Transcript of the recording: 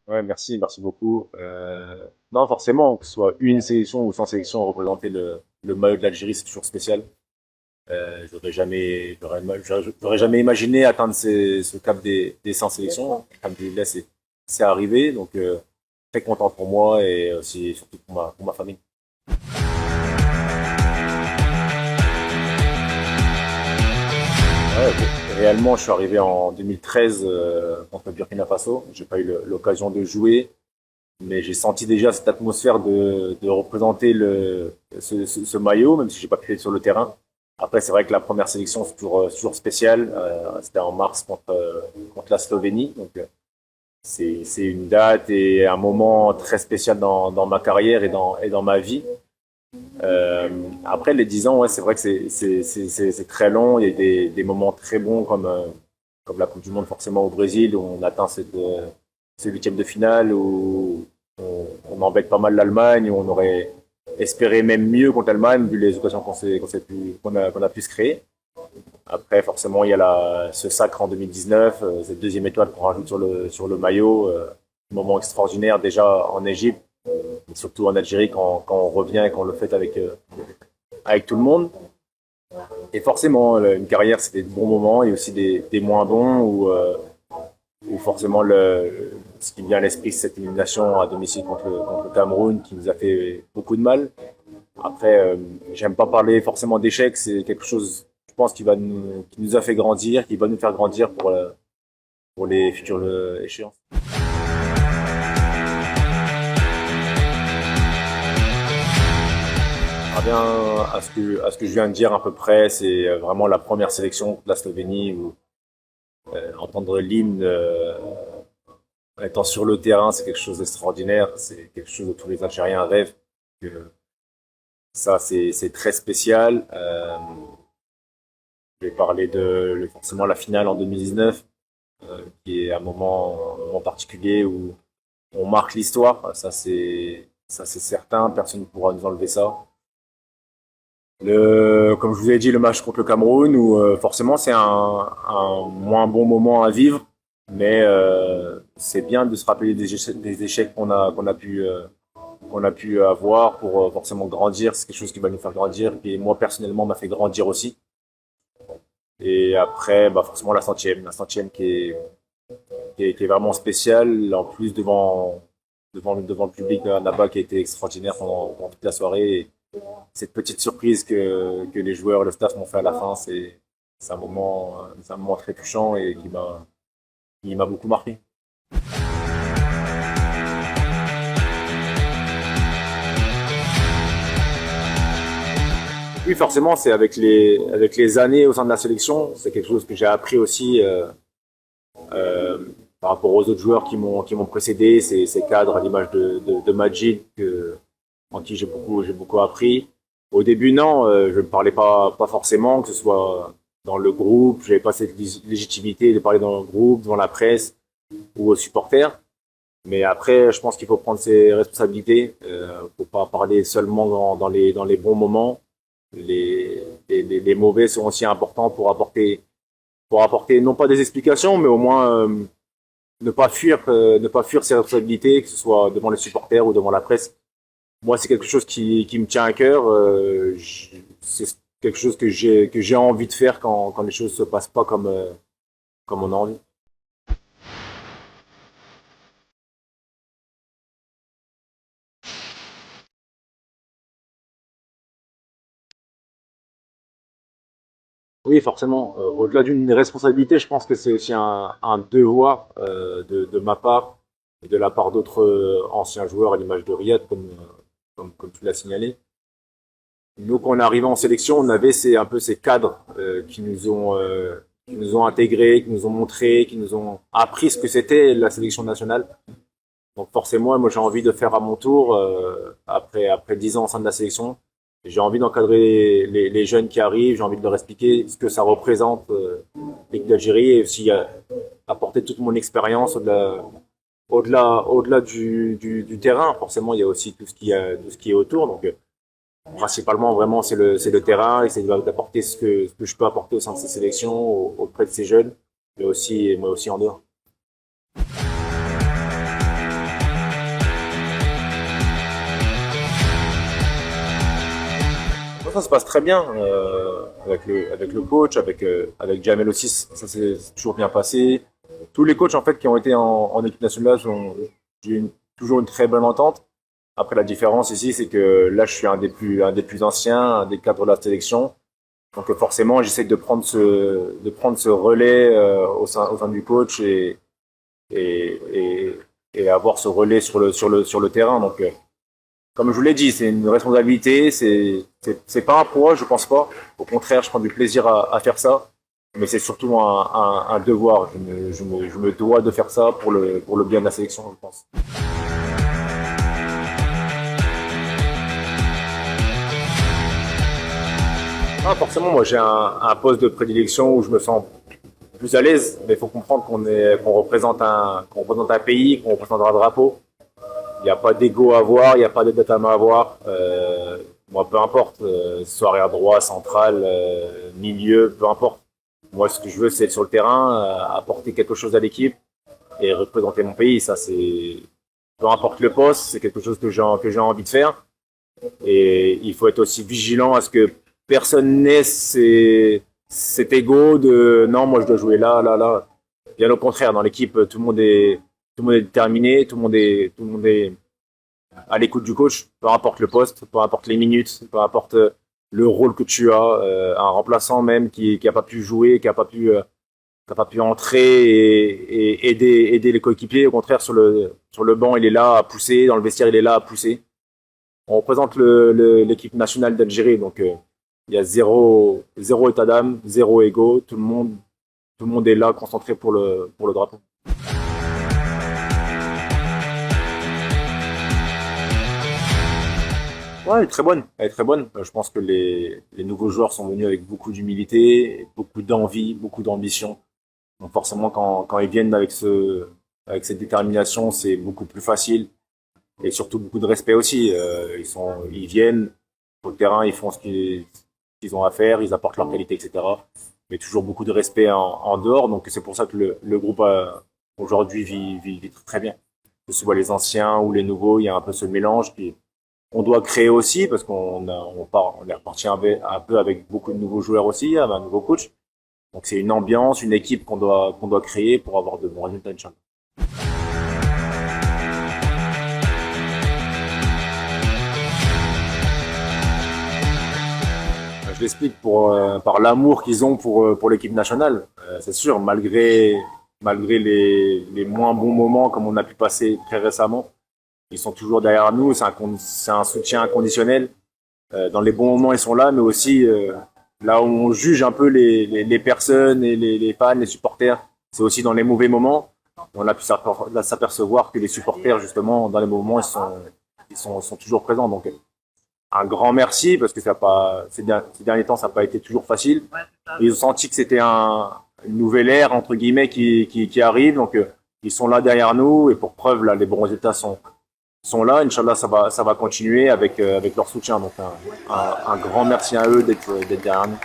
Ouais, merci beaucoup. Non, forcément, que ce soit une sélection ou sans sélection, représenter le maillot de l'Algérie, c'est toujours spécial. J'aurais jamais imaginé atteindre ce cap des 100 sélections. Alhamdoulilah, c'est arrivé, donc très content pour moi et aussi surtout pour ma famille. Ouais, réellement, je suis arrivé en 2013 contre le Burkina Faso. J'ai pas eu l'occasion de jouer, mais j'ai senti déjà cette atmosphère de représenter ce maillot, même si j'ai pas pu être sur le terrain. Après, c'est vrai que la première sélection, c'est toujours spécial. C'était en mars contre la Slovénie. Donc, c'est une date et un moment très spécial dans ma carrière et dans ma vie. Euh, Après, les 10 ans, ouais, c'est vrai que c'est très long. Il y a des moments très bons comme la Coupe du Monde, forcément, au Brésil, où on atteint ces huitièmes de finale, où on embête pas mal l'Allemagne, où on aurait espéré même mieux contre l'Allemagne, vu les occasions qu'on a pu se créer. Après, forcément, il y a ce sacre en 2019, cette deuxième étoile qu'on rajoute sur le maillot. Moment extraordinaire déjà en Égypte, mais surtout en Algérie quand on revient et qu'on le fait avec tout le monde. Et forcément, une carrière, c'est des bons moments et aussi des moins bons où forcément ce qui me vient à l'esprit, c'est cette élimination à domicile contre le Cameroun qui nous a fait beaucoup de mal. Après, j'aime pas parler forcément d'échec, c'est quelque chose, je pense, qui nous a fait grandir, qui va nous faire grandir pour les futures échéances. Je reviens à ce que je viens de dire à peu près, c'est vraiment la première sélection de la Slovénie où entendre l'hymne étant sur le terrain, c'est quelque chose d'extraordinaire, c'est quelque chose dont tous les Algériens rêvent. Que ça, c'est très spécial. Je vais parler forcément la finale en 2019, qui est un moment particulier où on marque l'histoire. Ça c'est certain, personne ne pourra nous enlever ça. Comme je vous ai dit, le match contre le Cameroun, où forcément c'est un moins bon moment à vivre, mais c'est bien de se rappeler des échecs qu'on a pu avoir pour forcément grandir. C'est quelque chose qui va nous faire grandir, et moi personnellement m'a fait grandir aussi. Et après, bah forcément la centième qui est vraiment spéciale, en plus devant le public là-bas qui a été extraordinaire pendant toute la soirée. Et cette petite surprise que les joueurs, le staff m'ont fait à la fin, c'est un moment très touchant et qui m'a beaucoup marqué. Oui, forcément, c'est avec les années au sein de la sélection, c'est quelque chose que j'ai appris aussi euh, par rapport aux autres joueurs qui m'ont précédé, ces cadres à l'image de Majid, en qui j'ai beaucoup appris. Au début, non, je ne parlais pas forcément, que ce soit dans le groupe, j'avais pas cette légitimité de parler dans le groupe, devant la presse ou aux supporters. Mais après, je pense qu'il faut prendre ses responsabilités. Faut pas parler seulement dans les bons moments. Les mauvais sont aussi importants pour apporter non pas des explications, mais au moins ne pas fuir ses responsabilités, que ce soit devant les supporters ou devant la presse. Moi, c'est quelque chose qui me tient à cœur. C'est quelque chose que j'ai envie de faire quand les choses se passent pas comme on a envie. Oui, forcément. Au-delà d'une responsabilité, je pense que c'est aussi un devoir de ma part et de la part d'autres anciens joueurs à l'image de Riyad, comme tu l'as signalé. Nous, quand on est arrivé en sélection, on avait un peu ces cadres qui nous ont intégrés, qui nous ont montré, qui nous ont appris ce que c'était la sélection nationale. Donc forcément, moi j'ai envie de faire à mon tour, après 10 ans au sein de la sélection, j'ai envie d'encadrer les jeunes qui arrivent, j'ai envie de leur expliquer ce que ça représente l'équipe d'Algérie et aussi apporter toute mon expérience au-delà du terrain. Forcément, il y a aussi tout ce qui est autour. Donc principalement vraiment c'est le terrain et c'est d'apporter ce que je peux apporter au sein de ces sélections auprès de ces jeunes, mais aussi en dehors. ça se passe très bien avec le coach, avec Jamel aussi, ça s'est toujours bien passé. Tous les coachs en fait qui ont été en équipe nationale j'ai toujours une très bonne entente. Après la différence ici, c'est que là je suis un des plus anciens, un des cadres de la sélection. Donc forcément, j'essaie de prendre ce relais au sein du coach et, et avoir ce relais sur le terrain. Donc comme je vous l'ai dit, c'est une responsabilité, c'est pas un poids, je pense pas. Au contraire, je prends du plaisir à faire ça, mais c'est surtout un devoir. Je me dois de faire ça pour le bien de la sélection, je pense. Ah, forcément, moi j'ai un poste de prédilection où je me sens plus à l'aise, mais il faut comprendre qu'on représente un pays, qu'on représente un drapeau. Il n'y a pas d'ego à avoir, il n'y a pas de datama à avoir. Moi, peu importe, soit arrière droit, central, milieu, peu importe. Moi, ce que je veux, c'est être sur le terrain, apporter quelque chose à l'équipe et représenter mon pays. Ça, c'est peu importe le poste, c'est quelque chose que j'ai envie de faire. Et il faut être aussi vigilant à ce que personne n'ait cet ego de non, moi je dois jouer là, là, là. Bien au contraire, dans l'équipe, tout le monde est déterminé, tout le monde est à l'écoute du coach, peu importe le poste, peu importe les minutes, peu importe le rôle que tu as, un remplaçant même qui a pas pu jouer, qui a pas pu entrer et aider les coéquipiers. Au contraire, sur le banc, il est là à pousser, dans le vestiaire, il est là à pousser. On représente l'équipe nationale d'Algérie, donc il y a zéro état d'âme, zéro ego, tout le monde est là concentré pour le drapeau. Ouais, elle est très bonne. Elle est très bonne. Je pense que les nouveaux joueurs sont venus avec beaucoup d'humilité, beaucoup d'envie, beaucoup d'ambition. Donc forcément, quand ils viennent avec cette détermination, c'est beaucoup plus facile et surtout beaucoup de respect aussi. Ils viennent au terrain, ils font qu'ils ont à faire, ils apportent leur qualité, etc. Mais toujours beaucoup de respect en dehors. Donc c'est pour ça que le groupe aujourd'hui vit très bien. Que ce soit les anciens ou les nouveaux, il y a un peu ce mélange qu'on doit créer aussi parce on est reparti un peu avec beaucoup de nouveaux joueurs aussi, avec un nouveau coach. Donc c'est une ambiance, une équipe qu'on doit créer pour avoir de bons résultats, Inch'Allah. Je l'explique par l'amour qu'ils ont pour l'équipe nationale. C'est sûr, malgré les moins bons moments comme on a pu passer très récemment, ils sont toujours derrière nous. C'est un soutien inconditionnel. Dans les bons moments, ils sont là, mais aussi là où on juge un peu les personnes et les fans, les supporters, c'est aussi dans les mauvais moments. On a pu s'apercevoir que les supporters, justement, dans les mauvais moments, sont toujours présents. Donc, un grand merci parce que ces derniers temps, ça n'a pas été toujours facile. Ils ont senti que c'était une nouvelle ère, entre guillemets, qui arrive. Donc, ils sont là derrière nous et pour preuve, là, les bons résultats sont là. Inch'Allah, ça va continuer avec leur soutien. Donc, un grand merci à eux d'être derrière nous.